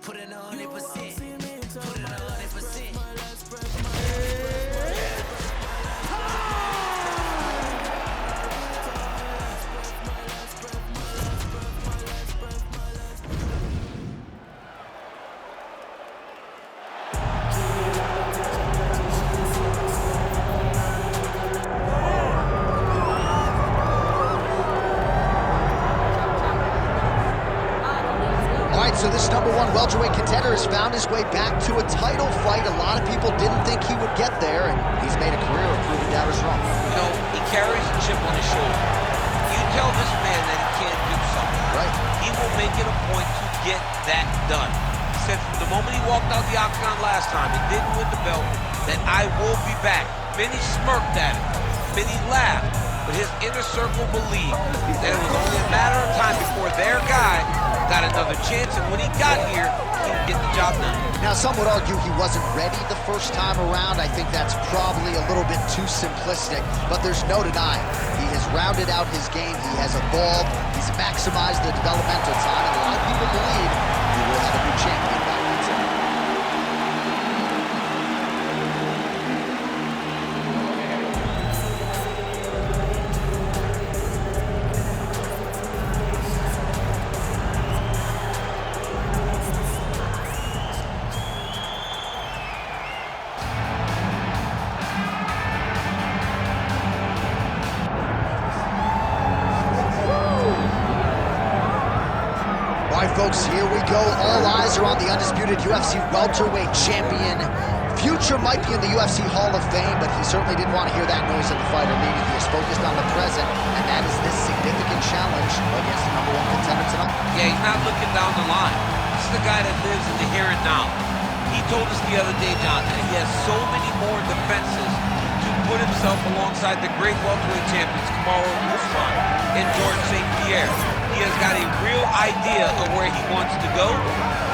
Put it 100%. Put it 100%. So this #1 welterweight contender has found his way back to a title fight. A lot of people didn't think he would get there, and he's made a career of proving doubters wrong. You know, he carries a chip on his shoulder. You tell this man that he can't do something. Right. He will make it a point to get that done. He said from the moment he walked out the octagon last time, he didn't win the belt, that I will be back. Many smirked at him. Many laughed. But his inner circle believed that it was only a matter of time before their guy got another chance, and when he got here, he would get the job done. Now, some would argue he wasn't ready the first time around. I think that's probably a little bit too simplistic, but there's no denying he has rounded out his game. He has evolved. He's maximized the developmental time, and a lot of people believe he will have a new champion back in tonight. Folks, here we go. All eyes are on the undisputed UFC welterweight champion. Future might be in the UFC Hall of Fame, but he certainly didn't want to hear that noise at the fighter meeting. He is focused on the present, and that is this significant challenge against the #1 contender tonight. Yeah, he's not looking down the line. This is the guy that lives in the here and now. He told us the other day, John, that he has so many more defenses to put himself alongside the great welterweight champions, Kamaru Usman and George St. Pierre. He has got a real idea of where he wants to go,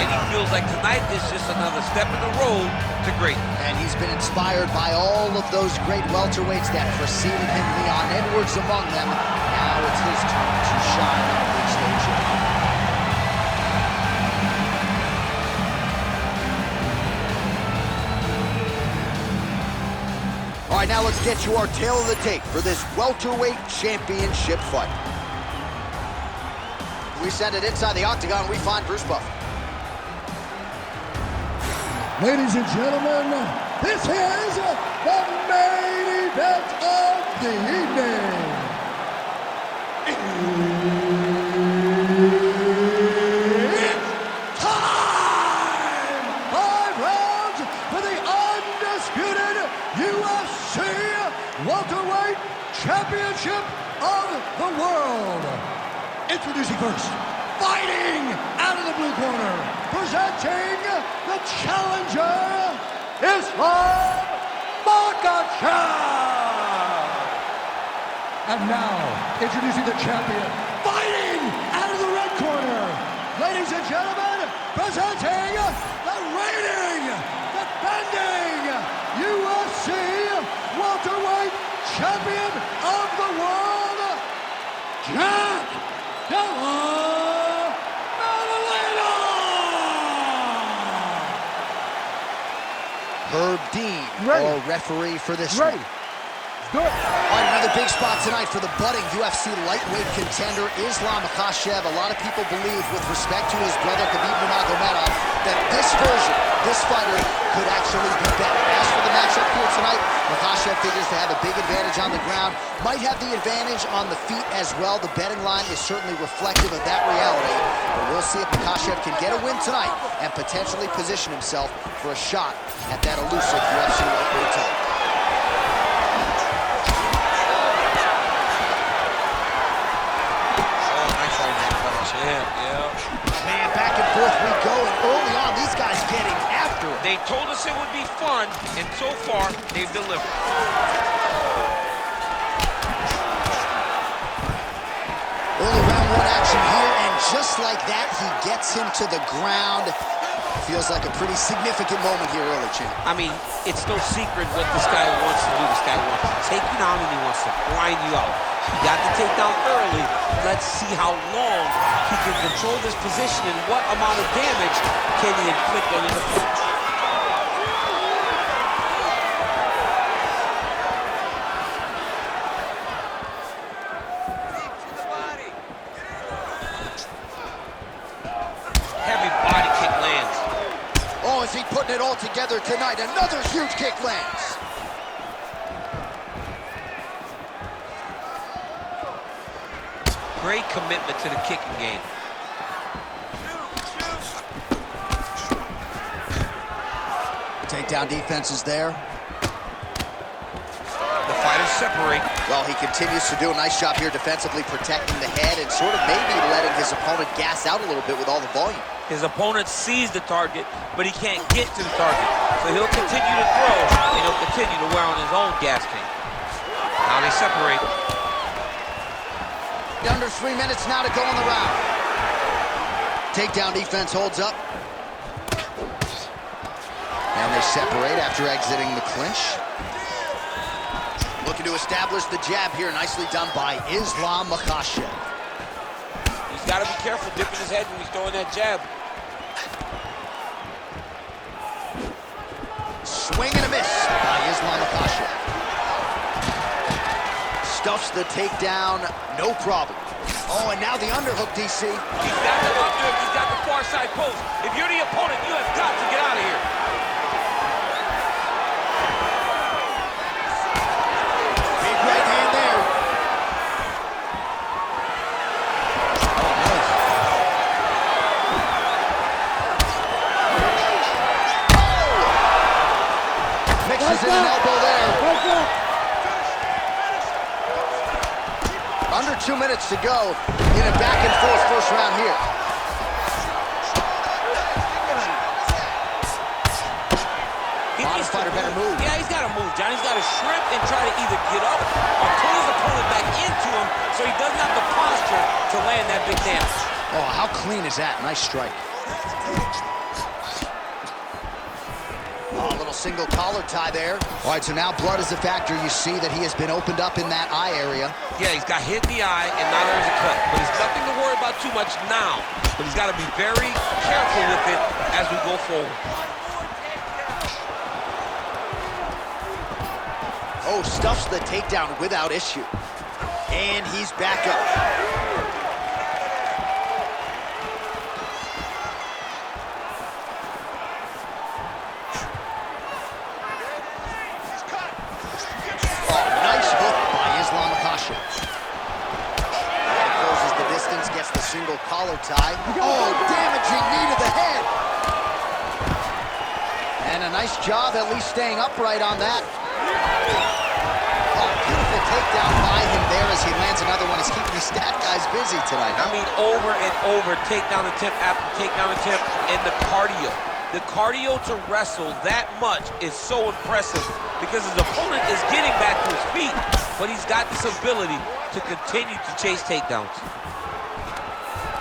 and he feels like tonight is just another step in the road to greatness. And he's been inspired by all of those great welterweights that preceded him, Leon Edwards among them. Now it's his turn to shine on the big stage. All right, now let's get you our tail of the tape for this welterweight championship fight. We send it inside the octagon. We find Bruce Buffer. Ladies and gentlemen, this is the main event of the evening. It's time! 5 rounds for the undisputed UFC welterweight championship of the world. Introducing first, fighting out of the blue corner, presenting the challenger, Islam Makhachev. And now, introducing the champion, fighting out of the red corner, ladies and gentlemen, presenting the reigning, defending UFC welterweight champion of the world, Jack Maddalena! Herb Dean, our referee for this one. Good. All right, another big spot tonight for the budding UFC lightweight contender, Islam Makhachev. A lot of people believe, with respect to his brother Khabib Nurmagomedov, that this version, this fighter, could actually be better. As for the matchup here tonight, Makhachev figures to have a big advantage on the ground, might have the advantage on the feet as well. The betting line is certainly reflective of that reality. But we'll see if Makhachev can get a win tonight and potentially position himself for a shot at that elusive UFC lightweight title. Man, back and forth we go, and early on, these guys getting after it. They told us it would be fun, and so far, they've delivered. Early round 1 action here, and just like that, he gets him to the ground. Feels like a pretty significant moment here early, champ. I mean, it's no secret what this guy wants to do. This guy wants to take you down and he wants to grind you out. He got the takedown early. Let's see how long he can control this position and what amount of damage can he inflict on his opponent. Heavy body kick lands. Oh, is he putting it all together tonight? Another huge kick lands. Great commitment to the kicking game. Takedown defense is there. The fighters separate. Well, he continues to do a nice job here defensively, protecting the head and sort of maybe letting his opponent gas out a little bit with all the volume. His opponent sees the target, but he can't get to the target. So he'll continue to throw, and he'll continue to wear on his own gas tank. Now they separate. Under 3 minutes now to go in the round. Takedown defense holds up. And they separate after exiting the clinch. Looking to establish the jab here. Nicely done by Islam Makhachev. He's got to be careful dipping his head when he's throwing that jab. Swing and a miss by Islam Makhachev. Stuffs the takedown, no problem. Oh, and now the underhook, DC. He's got the underhook, he's got the far side post. If you're the opponent, you have got to get out of here. Big right hand there. Oh, nice. Mixes in an elbow there. Under 2 minutes to go in a back-and-forth first round here. Modern fighter better move. Yeah, he's got to move, John. He's got to shrimp and try to either get up or pull his opponent back into him so he doesn't have the posture to land that big damage. Oh, how clean is that? Nice strike. Oh, a little single collar tie there. All right, so now blood is a factor. You see that he has been opened up in that eye area. Yeah, he's got hit in the eye, and now there's a cut. But it's nothing to worry about too much now. But he's got to be very careful with it as we go forward. Oh, stuffs the takedown without issue. And he's back up. Oh, nice hook by Islam Makhachev. That closes the distance, gets the single collar tie. Oh, damaging knee to the head. And a nice job at least staying upright on that. Oh, beautiful takedown by him there as he lands another one. He's keeping these stat guys busy tonight. I mean, over and over, takedown attempt after takedown attempt, and the cardio. The cardio to wrestle that much is so impressive because his opponent is getting back to his feet, but he's got this ability to continue to chase takedowns.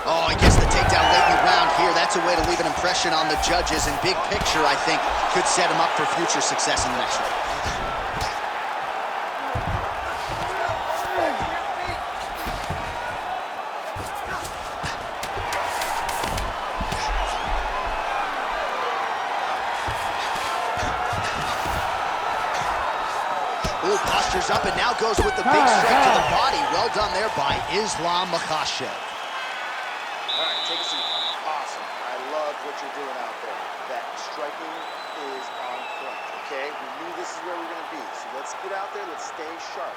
Oh, he gets the takedown late in the round here. That's a way to leave an impression on the judges, and big picture, I think, could set him up for future success in the next round. Ooh, postures up and now goes with the big strike to the body. Well done there by Islam Makhachev. All right, take a seat. Awesome. I love what you're doing out there. That striking is on point, okay? We knew this is where we're going to be, so let's get out there, let's stay sharp.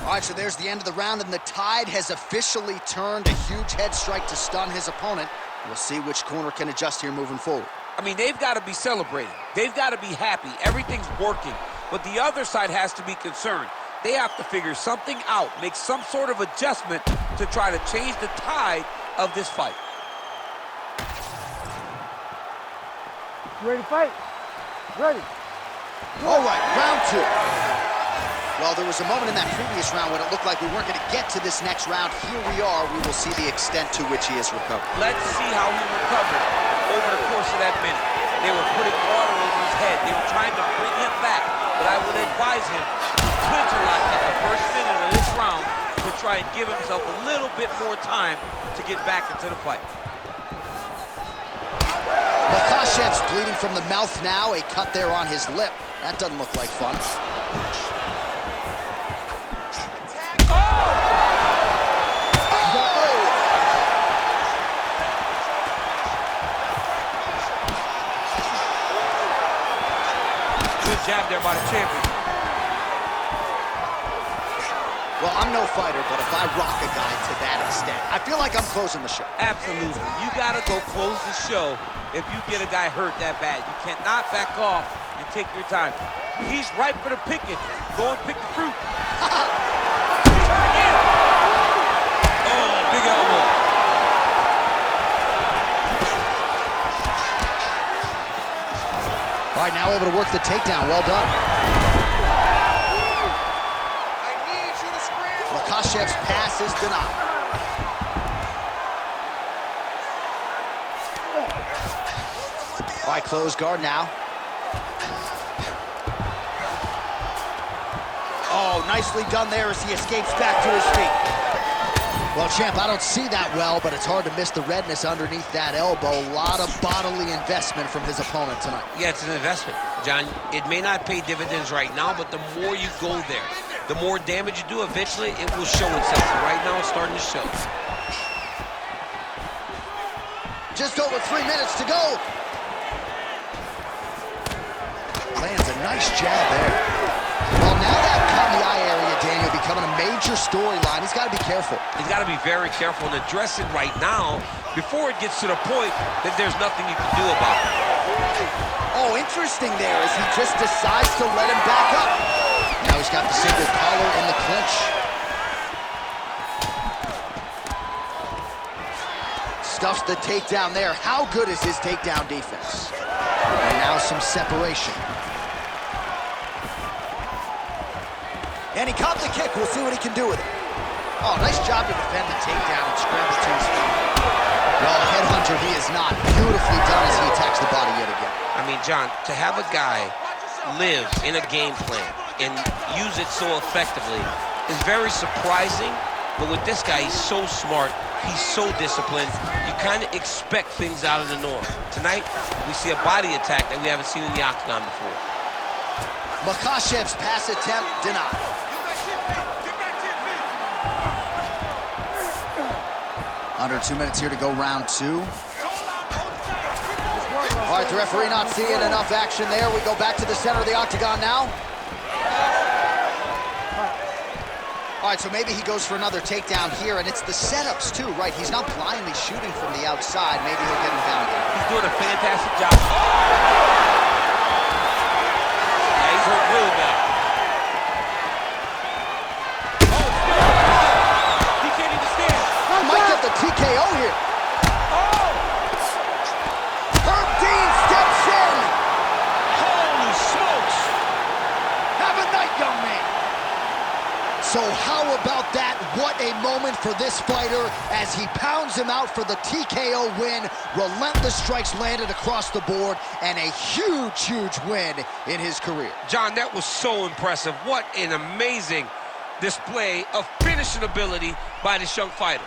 All right, so there's the end of the round, and the tide has officially turned. A huge head strike to stun his opponent. We'll see which corner can adjust here moving forward. I mean, they've got to be celebrating. They've got to be happy. Everything's working. But the other side has to be concerned. They have to figure something out, make some sort of adjustment to try to change the tide of this fight. You ready to fight? Ready. All right, round two. Well, there was a moment in that previous round when it looked like we weren't going to get to this next round. Here we are. We will see the extent to which he has recovered. Let's see how he recovered over the course of that minute. They were putting water over his head. They were trying to bring him back. But I would advise him to clinch a lot in the first minute of this round to try and give himself a little bit more time to get back into the fight. Makhachev's bleeding from the mouth now, a cut there on his lip. That doesn't look like fun. Good jab there by the champion. Well, I'm no fighter, but if I rock a guy to that extent, I feel like I'm closing the show. Absolutely. You got to go close the show if you get a guy hurt that bad. You cannot back off and take your time. He's ripe for the picking. Go and pick the fruit. Oh, big elbow. All right, now able to work the takedown. Well done. Makhachev's pass is denied. All right, close guard now. Oh, nicely done there as he escapes back to his feet. Well, champ, I don't see that well, but it's hard to miss the redness underneath that elbow. A lot of bodily investment from his opponent tonight. Yeah, it's an investment, John. It may not pay dividends right now, but the more you go there, the more damage you do, eventually it will show itself. Right now, it's starting to show. Just over 3 minutes to go. Lands a nice jab there. Well, now that cut in the eye area, Daniel, becoming a major storyline. He's got to be careful. He's got to be very careful and address it right now before it gets to the point that there's nothing you can do about it. Oh, interesting there as he just decides to let him back up. Now he's got the single collar in the clinch. Stuffs the takedown there. How good is his takedown defense? And now some separation. And he caught the kick. We'll see what he can do with it. Oh, nice job to defend the takedown and scramble to his feet. Well, headhunter he is not. Beautifully done as he attacks the body yet again. I mean, John, to have a guy live in a game plan and use it so effectively is very surprising. But with this guy, he's so smart. He's so disciplined. You kind of expect things out of the norm. Tonight, we see a body attack that we haven't seen in the octagon before. Makhachev's pass attempt denied. Under 2 minutes here to go, round 2. All right, the referee not seeing enough action there. We go back to the center of the octagon now. All right, so maybe he goes for another takedown here, and it's the setups too, right? He's not blindly shooting from the outside. Maybe he'll get him down again. He's doing a fantastic job. Yeah, he's hurt really bad. He can't even stand. Might get the TKO here. Herb Dean steps in. Holy smokes. Have a night, young man. So how about that? What a moment for this fighter as he pounds him out for the TKO win. Relentless strikes landed across the board and a huge, huge win in his career. John, that was so impressive. What an amazing display of finishing ability by this young fighter.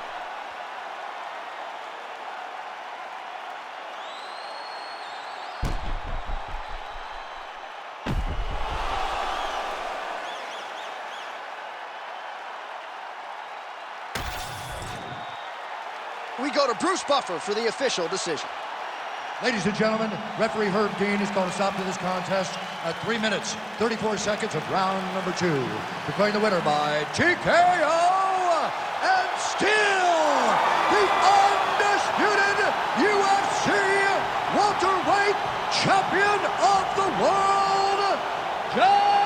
We go to Bruce Buffer for the official decision. Ladies and gentlemen, referee Herb Dean is going to stop to this contest at 3 minutes, 34 seconds of round number 2. Declaring the winner by TKO, and still the undisputed UFC welterweight champion of the world, Maddalena!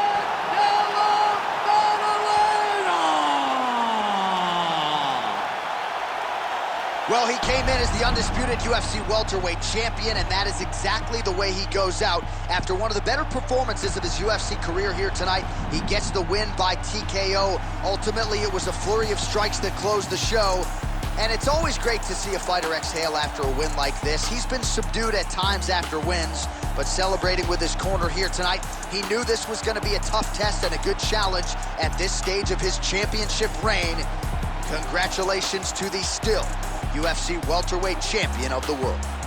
Well, he came in as the undisputed UFC welterweight champion, and that is exactly the way he goes out. After one of the better performances of his UFC career here tonight, he gets the win by TKO. Ultimately, it was a flurry of strikes that closed the show. And it's always great to see a fighter exhale after a win like this. He's been subdued at times after wins, but celebrating with his corner here tonight, he knew this was going to be a tough test and a good challenge at this stage of his championship reign. Congratulations to the still UFC welterweight champion of the world.